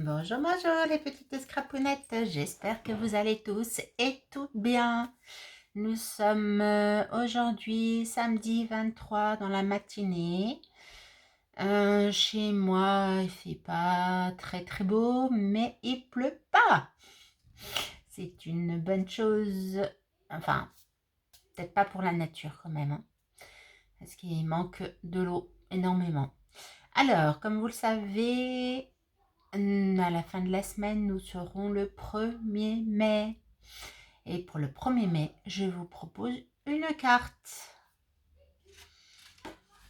Bonjour, bonjour les petites scrapounettes, j'espère que vous allez tous et tout bien. Nous sommes aujourd'hui samedi 23 dans la matinée. Chez moi, il fait pas très beau, mais il pleut pas. C'est une bonne chose, enfin, peut-être pas pour la nature quand même, hein, parce qu'il manque de l'eau énormément. Alors, comme vous le savez, à la fin de la semaine, nous serons le 1er mai. Et pour le 1er mai, je vous propose une carte.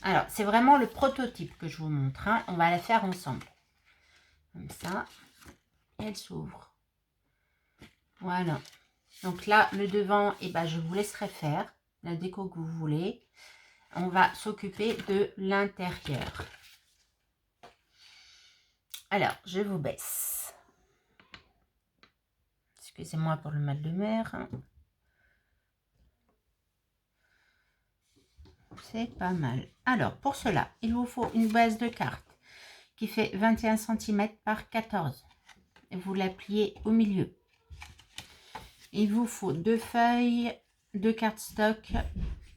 Alors, c'est vraiment le prototype que je vous montre, hein. On va la faire ensemble. Comme ça, elle s'ouvre. Voilà. Donc là, le devant, eh ben, je vous laisserai faire la déco que vous voulez. On va s'occuper de l'intérieur. Alors, je vous baisse. Excusez-moi pour le mal de mer. C'est pas mal. Alors, pour cela, il vous faut une base de carte qui fait 21 cm par 14. Et vous la pliez au milieu. Il vous faut deux feuilles de cardstock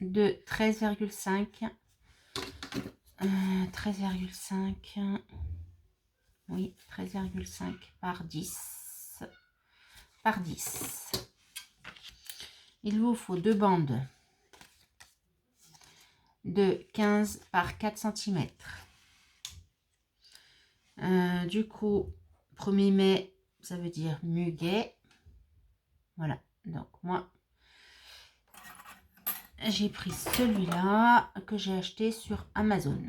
de 13,5. 13,5. Oui, 13,5 par 10. Par 10. Il vous faut deux bandes de 15 par 4 cm. Du coup, 1er mai, ça veut dire muguet. Voilà, donc moi, j'ai pris celui-là que j'ai acheté sur Amazon.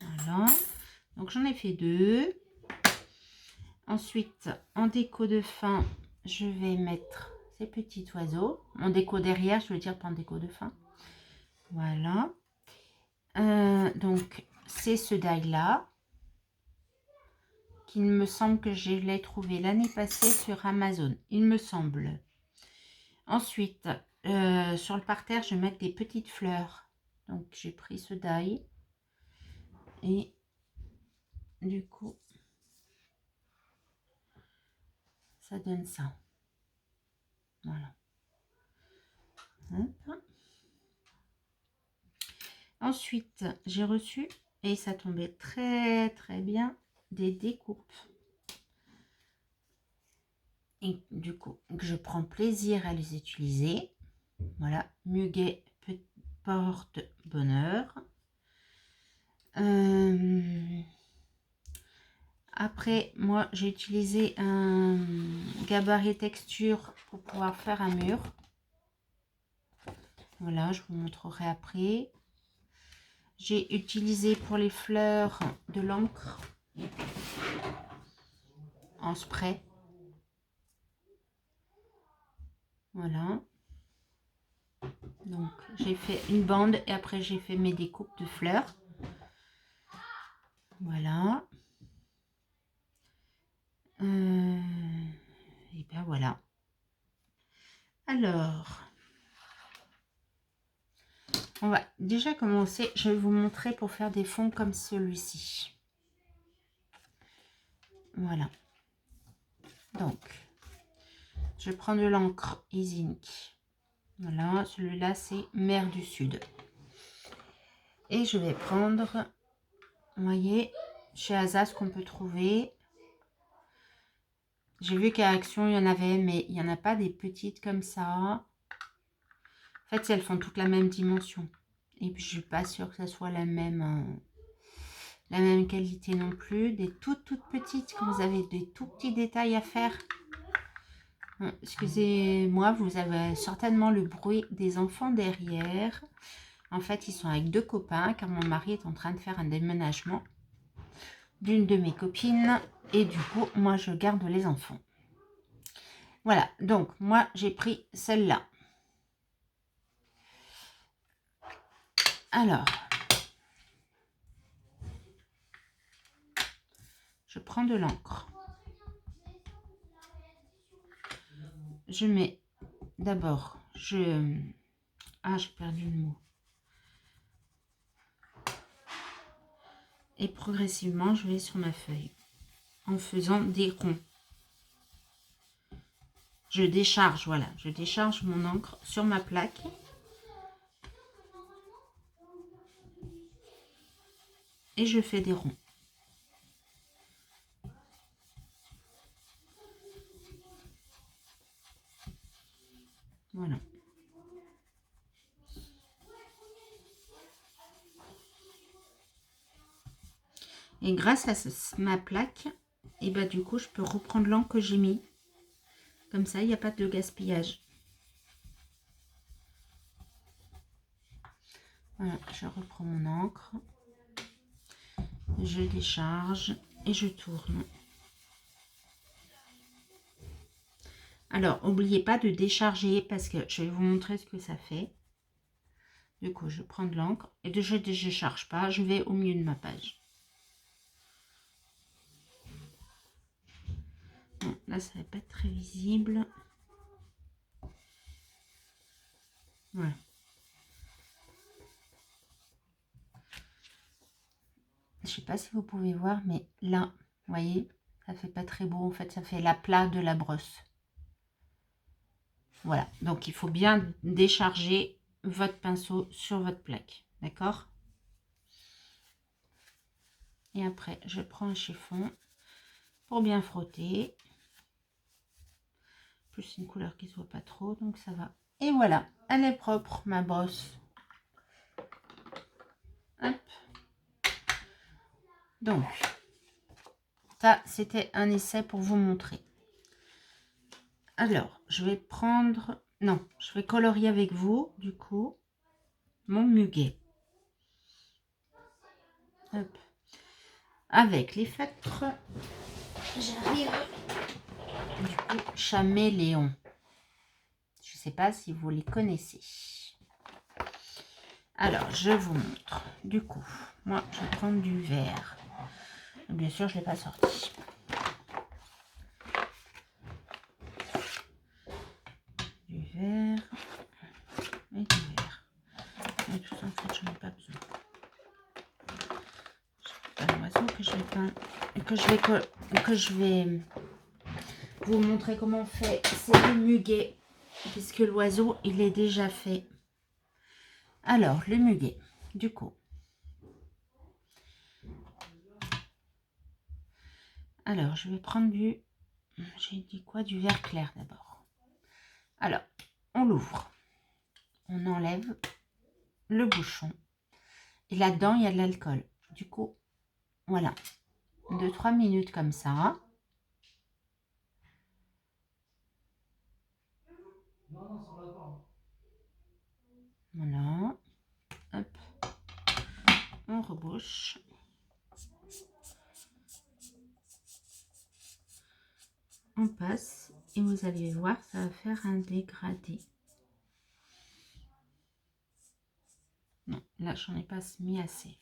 Voilà, donc j'en ai fait deux. Ensuite, en déco de fin, je vais mettre ces petits oiseaux. En déco derrière, je veux dire, pas en déco de fin. Voilà. Donc, c'est ce die-là, qu'il me semble que je l'ai trouvé l'année passée sur Amazon. Il me semble. Ensuite, sur le parterre, je vais mettre des petites fleurs. Donc, j'ai pris ce die. Et du coup, ça donne ça. Voilà. Hop. Ensuite, j'ai reçu, et ça tombait très bien, des découpes. Et du coup, je prends plaisir à les utiliser. Voilà, muguet porte bonheur. Après, moi, j'ai utilisé un gabarit texture pour pouvoir faire un mur. Voilà, je vous montrerai après. J'ai utilisé pour les fleurs de l'encre en spray. Voilà. Donc, j'ai fait une bande et après, j'ai fait mes découpes de fleurs. Voilà. Et bien voilà. Alors, on va déjà commencer. Je vais vous montrer pour faire des fonds comme celui-ci. Voilà. Donc, je prends de l'encre Easy Ink. Voilà, celui-là c'est Mer du Sud. Et je vais prendre, vous voyez, chez Asa ce qu'on peut trouver. J'ai vu qu'à Action il y en avait, mais il n'y en a pas des petites comme ça. En fait, elles font toutes la même dimension. Et puis je suis pas sûre que ça soit la même qualité non plus. Des toutes petites, quand vous avez des tout petits détails à faire. Excusez-moi, vous avez certainement le bruit des enfants derrière. En fait, ils sont avec deux copains car mon mari est en train de faire un déménagement d'une de mes copines. Et du coup, moi, je garde les enfants. Voilà, donc moi, j'ai pris celle-là. Alors, je prends de l'encre. Je mets d'abord, ah, j'ai perdu le mot. Et progressivement, je vais sur ma feuille. en faisant des ronds. Je décharge, voilà, je décharge mon encre sur ma plaque. Et je fais des ronds. Voilà. Et grâce à ma plaque, et bah du coup, je peux reprendre l'encre que j'ai mis. Comme ça, il n'y a pas de gaspillage. Voilà, je reprends mon encre. Je décharge et je tourne. Alors, n'oubliez pas de décharger parce que je vais vous montrer ce que ça fait. Du coup, je prends de l'encre et je ne décharge pas. Je vais au milieu de ma page. Bon, là, ça va pas être très visible. Voilà. Je sais pas si vous pouvez voir, mais là, vous voyez, ça fait pas très beau. En fait, ça fait l'aplat de la brosse. Voilà. Donc, il faut bien décharger votre pinceau sur votre plaque. D'accord? Et après, je prends un chiffon pour bien frotter. Plus une couleur qui ne se voit pas trop, donc ça va. Et voilà, elle est propre, ma brosse. Hop. Donc, ça, c'était un essai pour vous montrer. Alors, je vais prendre... Non, je vais colorier avec vous, du coup, mon muguet. Hop. Avec les feutres, j'arrive du coup Chaméléon. Je ne sais pas si vous les connaissez. Alors, je vous montre. Du coup, moi, je vais prendre du vert. Bien sûr, je ne l'ai pas sorti. Du vert et du vert. Et tout ça, en fait, je n'en ai pas besoin. C'est un oiseau que je vais peindre et que je vais vous montrer comment on fait. C'est le muguet, puisque l'oiseau, il est déjà fait. Alors, le muguet, du coup. Alors, je vais prendre du... J'ai dit quoi? Du vert clair d'abord. Alors, on l'ouvre. On enlève le bouchon. Et là-dedans, il y a de l'alcool. Du coup, voilà. 2-3 minutes comme ça. Voilà. Hop. On rebouche. On passe. Et vous allez voir, ça va faire un dégradé. Non, là, j'en ai pas mis assez.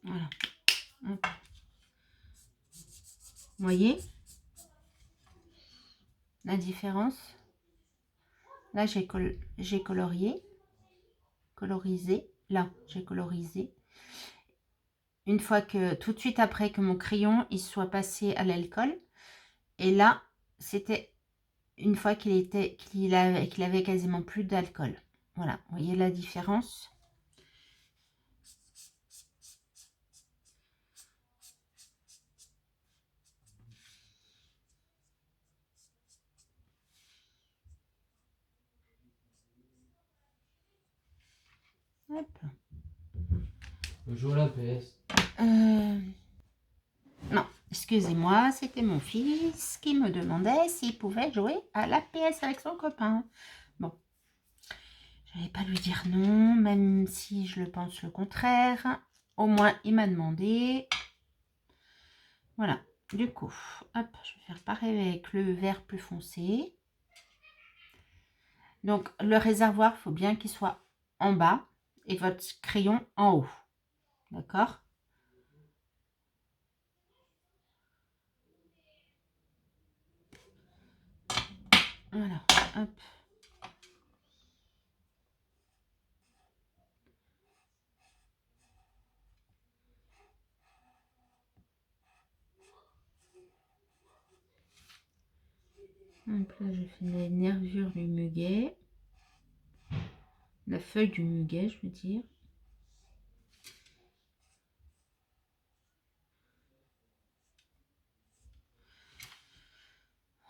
Voilà. Hop. Vous voyez la différence? Là, j'ai colorié. Colorisé. Là, j'ai colorisé. Une fois que, tout de suite après que mon crayon, il soit passé à l'alcool. Et là, c'était une fois qu'il avait quasiment plus d'alcool. Voilà, vous voyez la différence? Hop. Joue à la PS. Non, excusez-moi, c'était mon fils qui me demandait s'il pouvait jouer à la PS avec son copain. Bon, je n'allais pas lui dire non, même si je le pense le contraire. Au moins, il m'a demandé. Voilà, du coup, hop, je vais faire pareil avec le vert plus foncé. Donc, le réservoir, il faut bien qu'il soit en bas et votre crayon en haut. D'accord? Voilà, hop. Donc là, je fais les nervures du muguet. La feuille du muguet, je veux dire.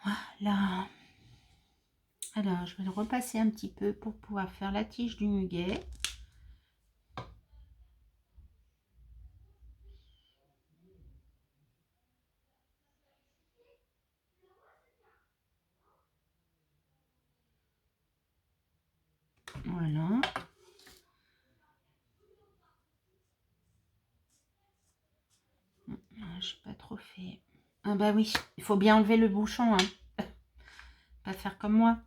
Voilà. Alors, je vais le repasser un petit peu pour pouvoir faire la tige du muguet. Voilà. Je n'ai pas trop fait. Ah bah oui, il faut bien enlever le bouchon. Hein. Pas faire comme moi.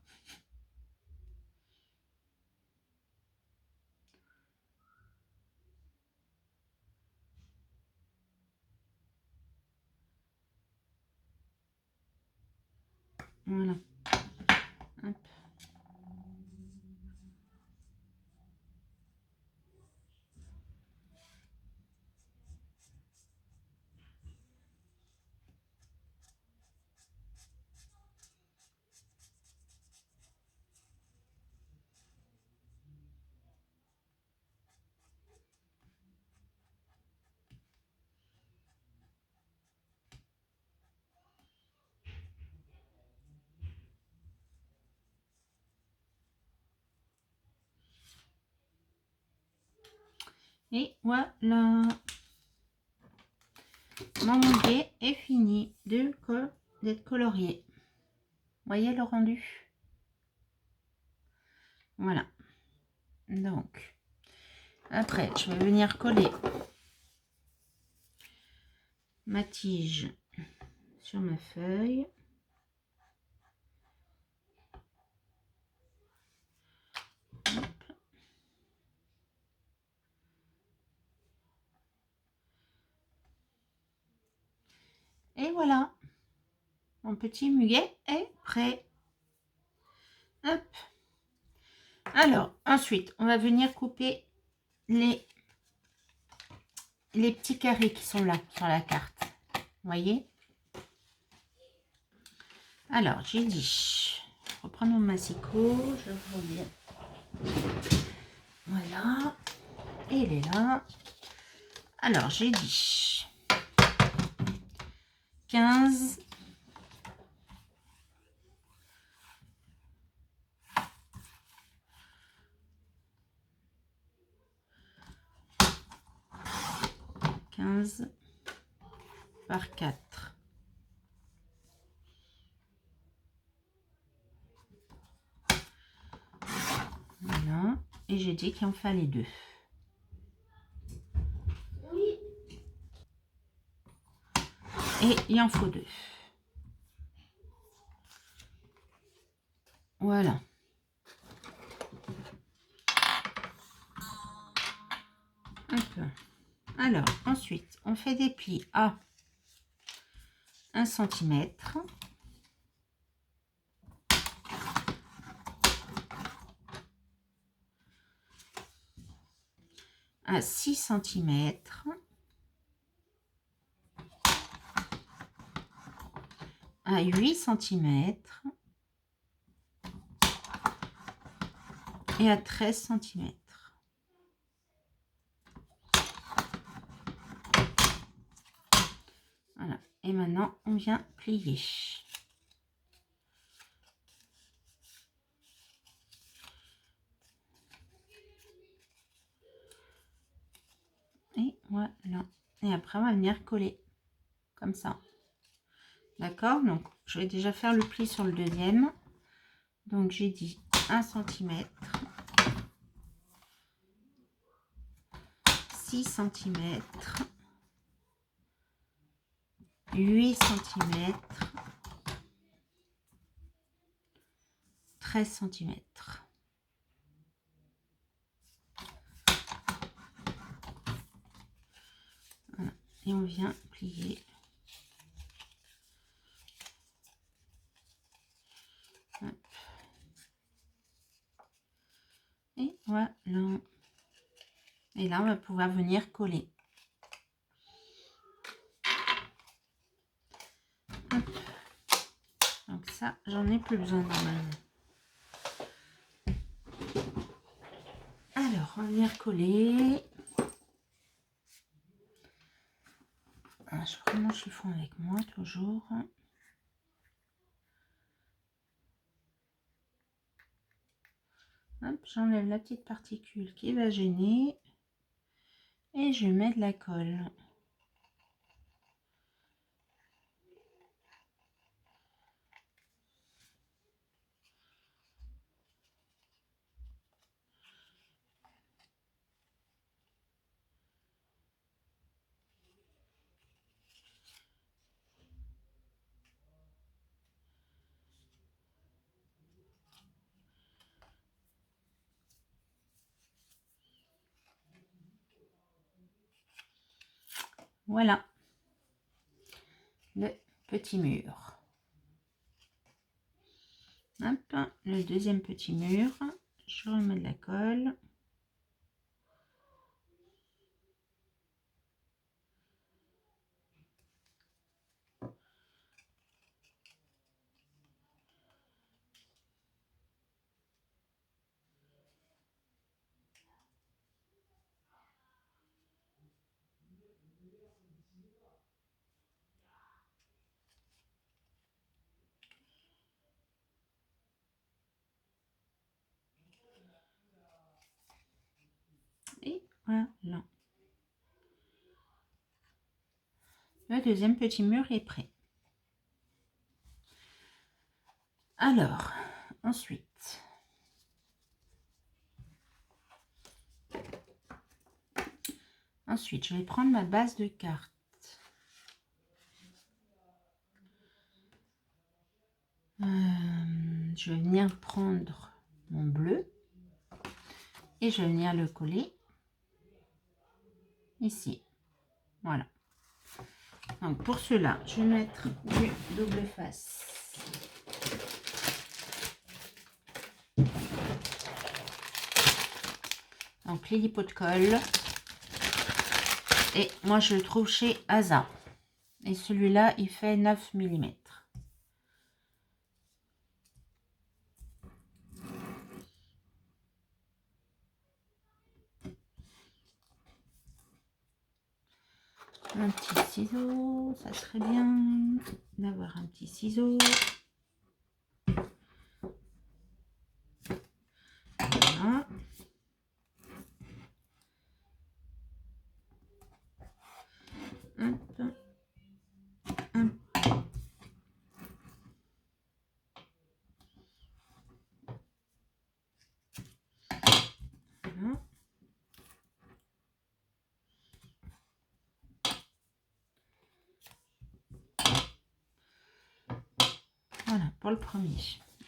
Voilà. Hop. Et voilà. Mon muguet est fini d'être colorié. Voyez le rendu? Voilà. Donc, après, je vais venir coller ma tige sur ma feuille. Hop. Et voilà. Mon petit muguet est prêt. Hop. Alors, ensuite, on va venir couper les petits carrés qui sont là, sur la carte. Vous voyez? Alors, j'ai dit, je reprends mon massicot, je reviens. Voilà. Et il est là. Alors, j'ai dit 15. 15 par 4. Voilà. Et j'ai dit qu'il en fallait 2. Et il en faut 2. Voilà. Hop. Alors, ensuite, on fait des plis à 1 cm. À 6 cm. À 8 cm. Et à 13 cm. Voilà. Et maintenant, on vient plier. Et voilà. Et après, on va venir coller. Comme ça. D'accord? Donc, je vais déjà faire le pli sur le deuxième. Donc, j'ai dit 1 cm. 6 cm. 8 cm. 13 cm. Voilà. Et on vient plier. Hop. Et là, on va pouvoir venir coller. Hop. Donc ça, j'en ai plus besoin normalement. Alors, on va venir coller. Ah, je prends mon chiffon avec moi, toujours. Hop, j'enlève la petite particule qui va gêner. Et je mets de la colle. Voilà le petit mur. Hop, le deuxième petit mur, je remets de la colle. Et voilà. Le deuxième petit mur est prêt. Alors, ensuite, je vais prendre ma base de cartes. Je vais venir prendre mon bleu et je vais venir le coller ici. Voilà. Donc pour cela, je vais mettre du double face. Donc les lipots de colle. Et moi je le trouve chez Asa. Et celui-là, il fait 9 mm. Un petit ciseau, ça serait bien d'avoir un petit ciseau. Voilà. Hop. Hop. Voilà. Voilà pour le premier.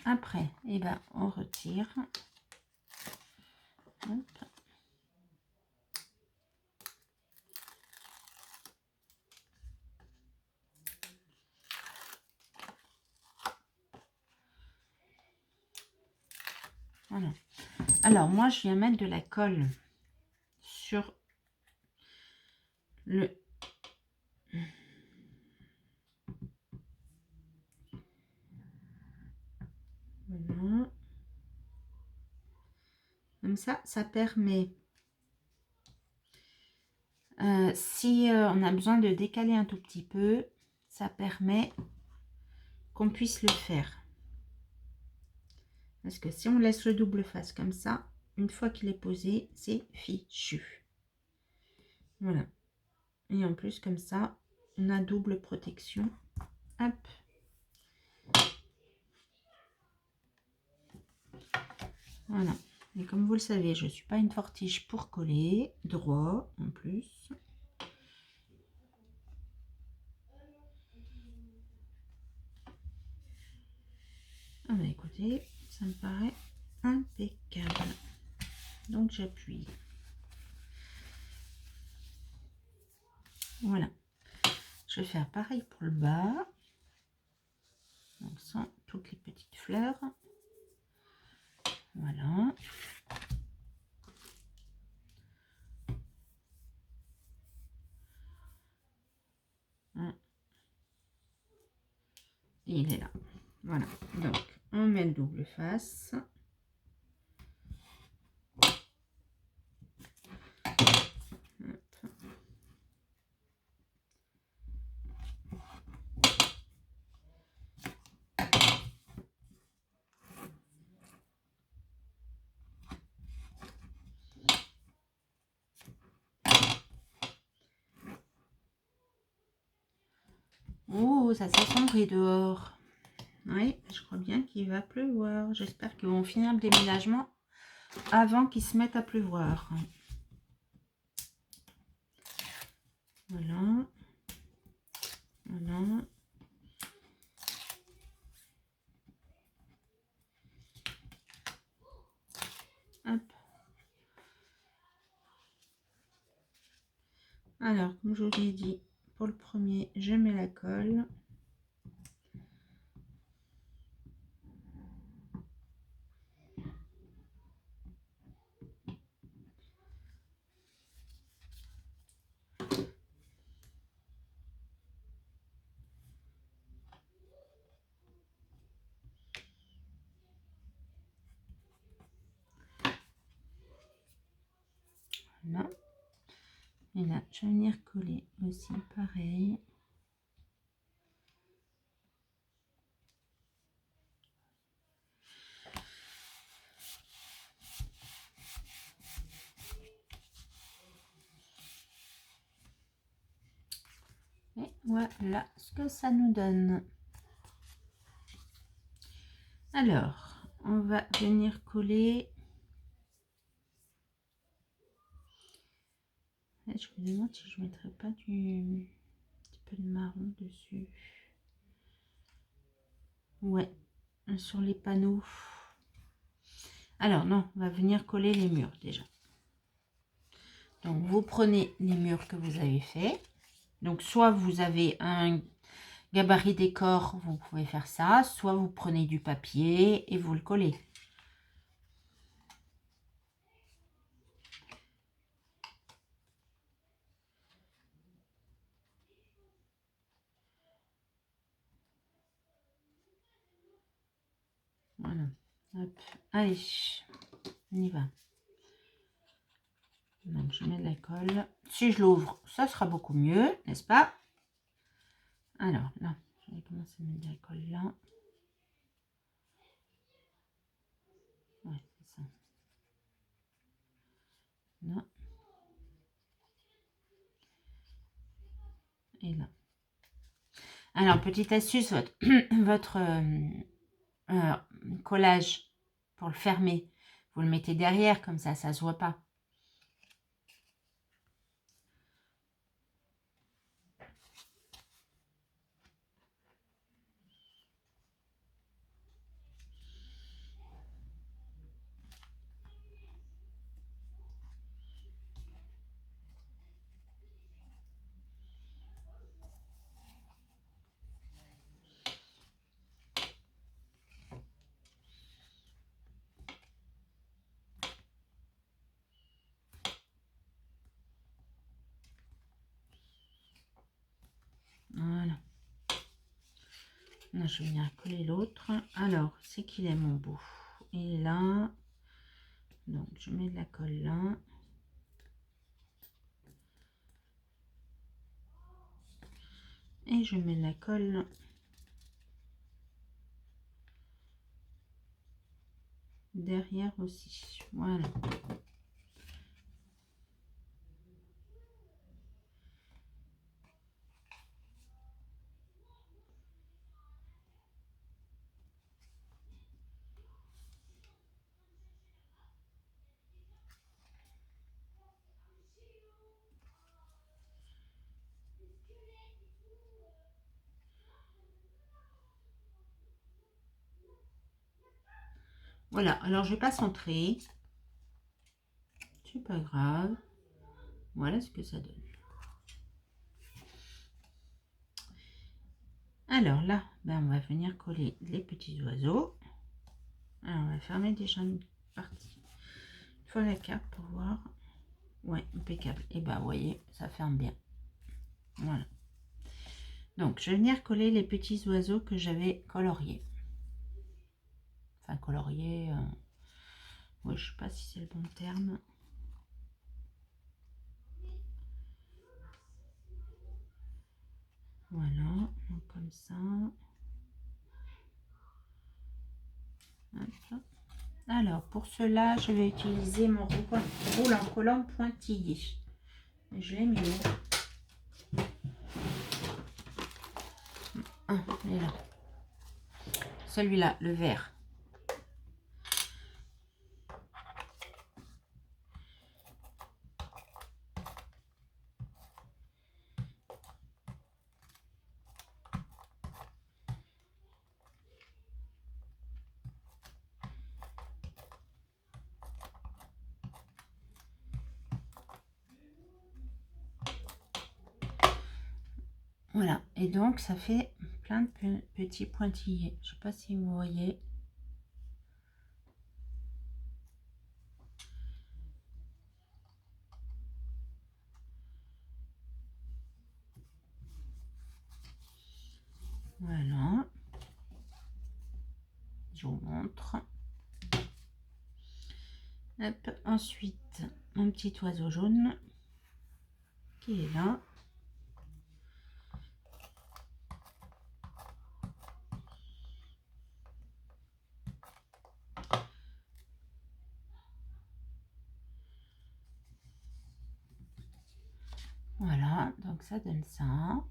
Après, eh ben, on retire. Hop. Voilà. Alors, moi, je viens mettre de la colle sur le... Voilà. Comme ça permet... si on a besoin de décaler un tout petit peu, ça permet qu'on puisse le faire. Parce que si on laisse le double face comme ça, une fois qu'il est posé, c'est fichu. Voilà. Et en plus, comme ça, on a double protection. Hop. Voilà. Et comme vous le savez, je ne suis pas une fortiche pour coller. Droit, en plus. Ah bah écoutez, ça me paraît impeccable. Donc j'appuie. Voilà. Je vais faire pareil pour le bas. Donc sans toutes les petites fleurs. Voilà. Et il est là. Voilà. Donc, on met le double face. Oh, ça s'assombrit dehors. Oui, je crois bien qu'il va pleuvoir. J'espère qu'ils vont finir le déménagement avant qu'il se mette à pleuvoir. Voilà. Voilà. Hop. Alors, comme je vous l'ai dit, pour le premier, je mets la colle. Voilà. Et là, je vais venir coller aussi pareil. Et voilà ce que ça nous donne. Alors, on va venir coller. Et je me demande si je ne mettrais pas du petit peu de marron dessus. Ouais, sur les panneaux. Alors non, on va venir coller les murs déjà. Donc vous prenez les murs que vous avez fait. Donc soit vous avez un gabarit décor, vous pouvez faire ça, soit vous prenez du papier et vous le collez. Voilà. Hop. Allez, on y va. Donc je mets de la colle. Si je l'ouvre, ça sera beaucoup mieux, n'est-ce pas? Alors là, je vais commencer à mettre de la colle là. Ouais, c'est ça. Là. Et là. Alors, petite astuce, votre collage, pour le fermer, vous le mettez derrière, comme ça ne se voit pas. Voilà. Là, je vais venir coller l'autre. Alors, c'est qu'il est mon bout. Et là, donc je mets de la colle là. Et je mets de la colle derrière aussi. Voilà. Voilà, alors je vais pas centrer. C'est pas grave. Voilà ce que ça donne. Alors là, ben on va venir coller les petits oiseaux. Alors on va fermer déjà une partie. Il faut la carte pour voir. Ouais, impeccable. Et ben vous voyez, ça ferme bien. Voilà. Donc, je vais venir coller les petits oiseaux que j'avais coloriés. Enfin, coloriés... oui, je sais pas si c'est le bon terme. Voilà, donc comme ça. Hop. Alors, pour cela, je vais utiliser mon roule en collant pointillé. Je l'ai mis où? Ah, il est là. Celui-là, le vert. Voilà, et donc ça fait plein de petits pointillés. Je sais pas si vous voyez. Voilà. Je vous montre. Hop. Ensuite, mon petit oiseau jaune qui est là. Voilà, donc ça donne ça.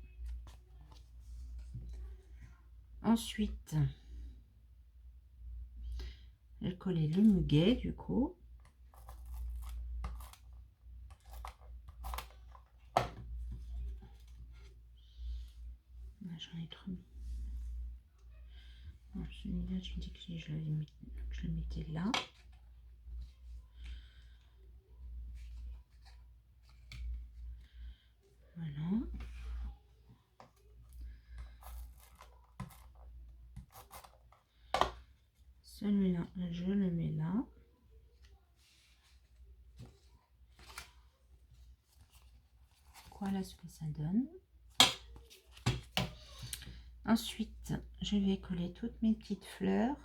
Ensuite, je vais coller le muguet du coup. J'en ai trop mis. Bon, celui-là, je me dis que je le mettais là. Voilà. Celui-là, je le mets là. Voilà ce que ça donne. Ensuite, je vais coller toutes mes petites fleurs.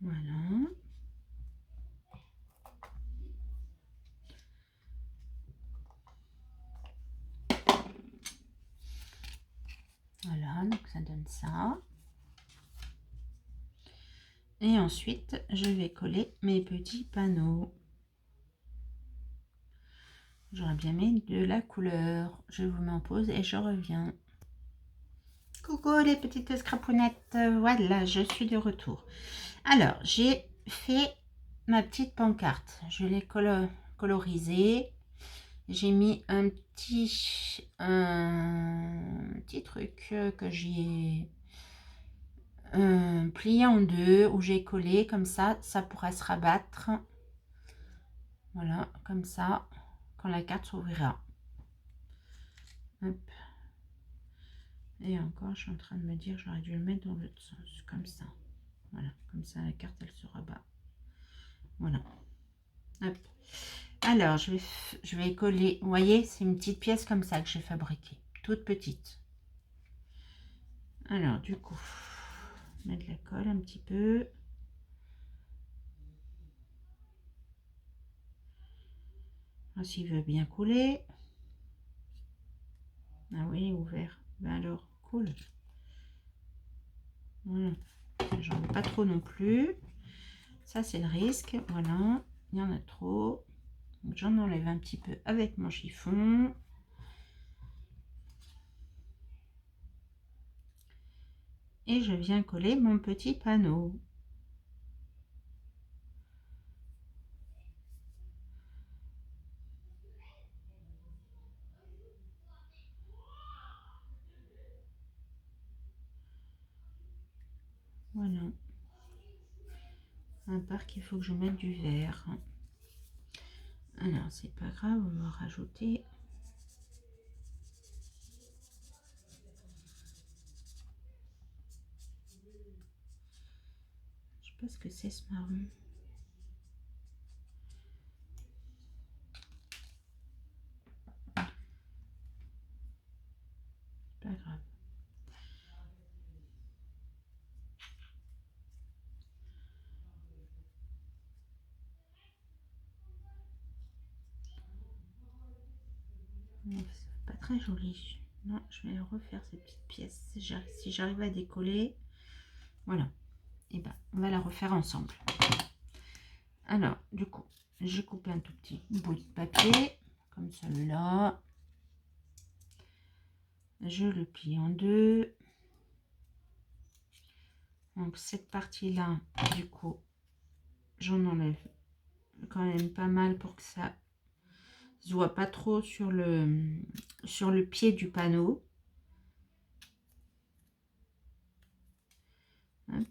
Voilà. Voilà, donc ça donne ça. Et ensuite, je vais coller mes petits panneaux. J'aurais bien mis de la couleur. Je vous mets en pause et je reviens. Coucou les petites scrapounettes. Voilà, je suis de retour. Alors, j'ai fait ma petite pancarte. Je l'ai colorisée. J'ai mis un petit truc que j'ai plié en deux, où j'ai collé comme ça pourra se rabattre. Voilà, comme ça, quand la carte s'ouvrira. Hop. Et encore, je suis en train de me dire, j'aurais dû le mettre dans l'autre sens, comme ça. Voilà, comme ça la carte elle se rabat. Voilà. Hop. Alors, je vais coller, vous voyez, c'est une petite pièce comme ça que j'ai fabriquée, toute petite. Alors, du coup, mettre de la colle un petit peu. S'il veut bien couler. Ah oui, ouvert. Ben alors, cool. Voilà. J'en veux pas trop non plus. Ça, c'est le risque. Voilà, il y en a trop. J'en enlève un petit peu avec mon chiffon. Et je viens coller mon petit panneau. Voilà. À part qu'il faut que je mette du vert. Alors, c'est pas grave, on va rajouter. Je sais pas ce que c'est ce marron. Pas grave. C'est pas très joli. Non, je vais refaire cette petite pièce. Si j'arrive à décoller, voilà. Et ben, on va la refaire ensemble. Alors, du coup, j'ai coupé un tout petit bout de papier, comme celui-là. Je le plie en deux. Donc, cette partie-là, du coup, j'en enlève quand même pas mal pour que ça se voit pas trop sur le pied du panneau. Hop.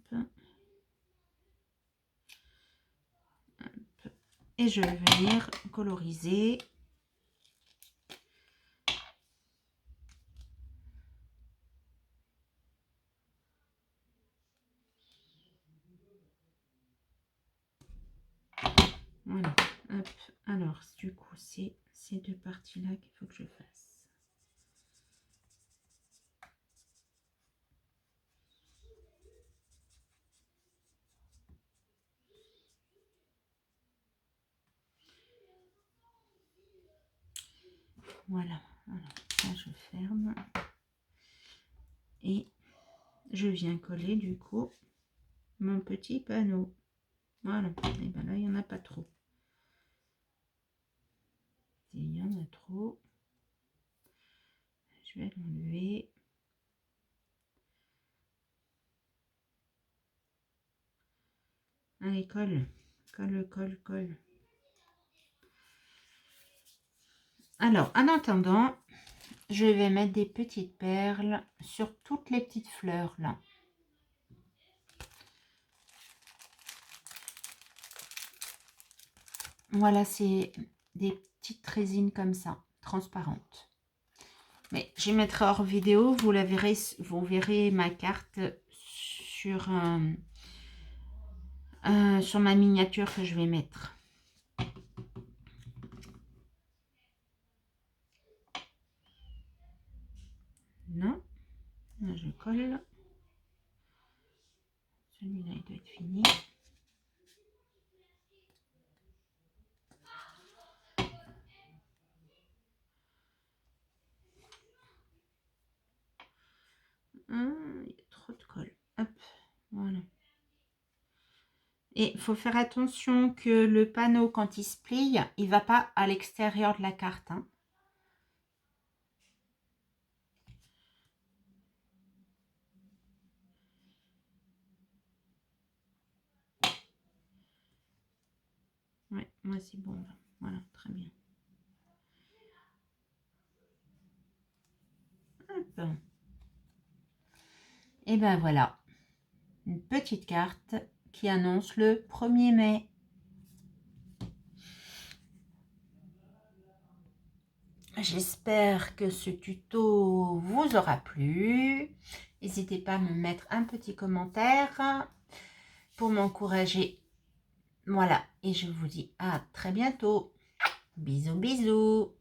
Hop. Et je vais venir coloriser. Voilà. Hop. Alors, du coup, c'est ces deux parties-là qu'il faut que je fasse. Voilà. Alors, ça, je ferme. Et je viens coller, du coup, mon petit panneau. Voilà. Et bien là, il n'y en a pas trop. Il y en a trop. Je vais l'enlever. Allez, colle. Colle, colle, colle. Alors, en attendant, je vais mettre des petites perles sur toutes les petites fleurs là. Voilà, c'est des petites résines comme ça, transparentes. Mais je mettrai hors vidéo, vous verrez ma carte sur ma miniature que je vais mettre. Non, là je colle. Celui-là il doit être fini. Il y a trop de colle. Hop, voilà. Et il faut faire attention que le panneau, quand il se plie, il ne va pas à l'extérieur de la carte. Hein. Ouais, moi c'est bon. Là. Voilà, très bien. Hop. Et ben voilà. Une petite carte qui annonce le 1er mai. J'espère que ce tuto vous aura plu. N'hésitez pas à me mettre un petit commentaire pour m'encourager. Voilà, et je vous dis à très bientôt. Bisous, bisous.